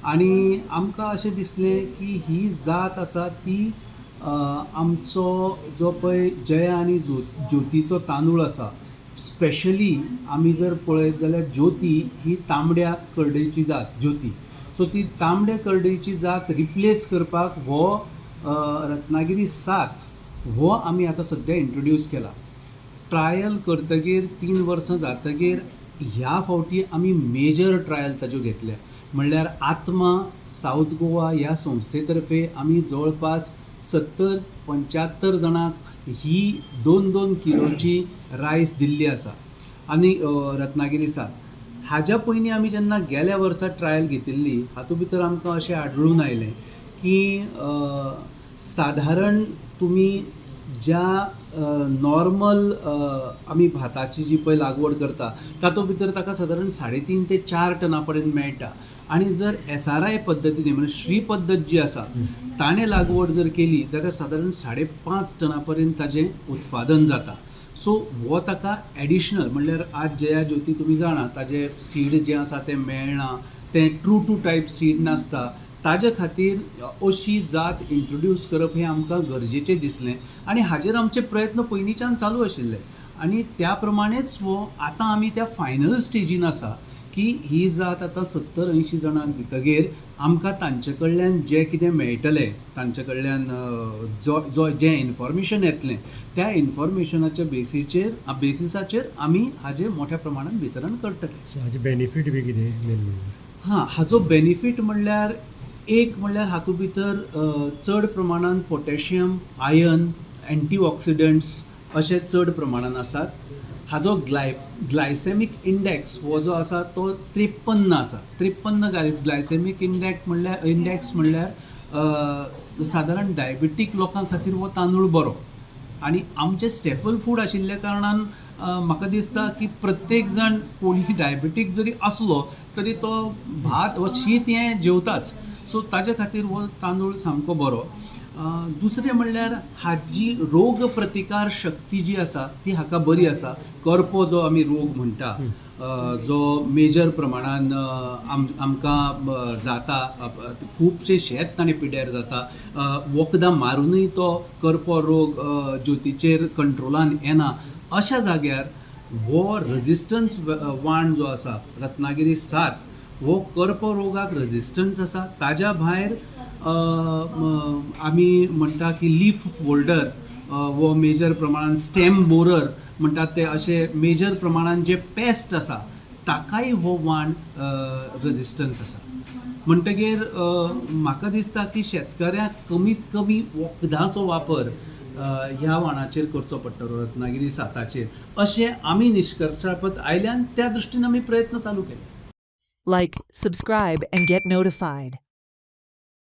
आनी आमकां अशें दिसलें की ही जात आसा ती आमचो जो पळय जया आनी ज्योतीचो तांदूळ आसा, स्पेशली आमी जर पळयत जाल्यार ज्योती ही तांबड्या करडयेची जात ज्योती. सो ती तांबड्या करडयेची जात रिप्लेस करपाक हो रत्नागिरी 7 हो आमी आतां सद्या इंट्रोड्यूस केला. ट्रायल करतगीर 3 वर्सां जातगीर ह्या फावटी आमी मेजर ट्रायल ताज्यो घेतल्या. म्हणल्यार आत्मा साऊथ गोवा ह्या संस्थे तर्फे आमी जवळपास 70-75 जाणांक ही 2-2 किलोची रायस दिल्ली आसा आनी रत्नागिरी 7. हाज्या पयलीं आमी जेन्ना गेल्या वर्सा ट्रायल घेतिल्ली हातूंत भितर आमकां अशें आढळून आयलें की साधारण तुमी ज्या नॉर्मल आमी भाताची जी पळय लागवड करता तातूंत भितर ताका साधारण 3.5 ते 4 टना पर्यंत मेळटा. आनी जर SRI पद्दतीने म्हणजे श्री पद्दत जी आसा ताणें लागवड जर केली जाल्यार साधारण 5.5 टना पर्यंत ताजें उत्पादन जाता. सो हो ताका एडिशनल म्हणल्यार आज जया ज्योती तुमी जाणा ताजें सीड जें आसा तें मेळना, तें ट्रू टू टायप सीड नासता. ताजे खातीर अशी जात इंट्रोड्यूस करप हें आमकां गरजेचें दिसलें आनी हाजेर आमचे प्रयत्न पयलींच्यान चालू आशिल्ले. आनी त्या प्रमाणेच हो आतां आमी त्या फायनल स्टेजीन आसा की ही जात आतां 70-80 जाणांक दितगीर आमकां तांचे कडल्यान जें कितें मेळटलें तांचे कडल्यान जें इन्फॉर्मेशन येतलें त्या इन्फॉर्मेशनाच्या बेसिसाचेर आमी हाजें मोठ्या प्रमाणांत वितरण करतले. हाजे बेनिफीट बी कितें? हाजो बेनिफीट म्हणल्यार एक म्हणल्यार हातूंत भितर चड प्रमाणांत पोटॅशियम, आयर्न, एंटीऑक्सिडंट्स अशे चड प्रमाणांत आसात. हाजो ग्लायसेमीक इंडेक्स हो जो आसा तो 53 आसा. 53 ग्लायसेमीक इंडेक्स म्हणल्यार सादारण डायबेटीक लोकां खातीर हो तांदूळ बरो. आनी आमचें स्टेपल फूड आशिल्ल्या कारणान म्हाका दिसता की प्रत्येक जाण कोणी डायबेटीक जरी आसलो तरी तो भात वा शीत हें जेवताच. सो ताजे खातीर हो तांदूळ सामको बरो. दुसरें म्हणल्यार हाजी रोग प्रतिकार शक्ती जी आसा ती हाका बरी आसा. करपो जो आमी रोग म्हणटा जो मेजर प्रमाणान आमकां जाता, खुबशे शेत आनी पिड्ड्यार जाता, वखदां मारूनय तो करपो रोग ज्योतीचेर कंट्रोलान येना. अशा जाग्यार हो रेजिस्टन्स वाण जो आसा रत्नागिरी 7 हो करपो रोगाक रेजिस्टन्स आसा. ताज्या भायर आमी म्हणटा की लीफ फोल्डर वो मेजर प्रमाणान स्टेम बोरर म्हणटात ते अशे मेजर प्रमाणान जे पेस्ट आसा ताकाय हो वाण रेजिस्टन्स आसा. म्हणटगीर म्हाका दिसता की शेतकऱ्यांक कमीत कमी वखदांचो वापर ह्या वाणाचेर करचो पडटलो रत्नागिरी 7चेर अशें आमी निश्कर्शापत आयल्यान त्या दृश्टीन आमी प्रयत्न चालू केले. Like, subscribe, and get notified.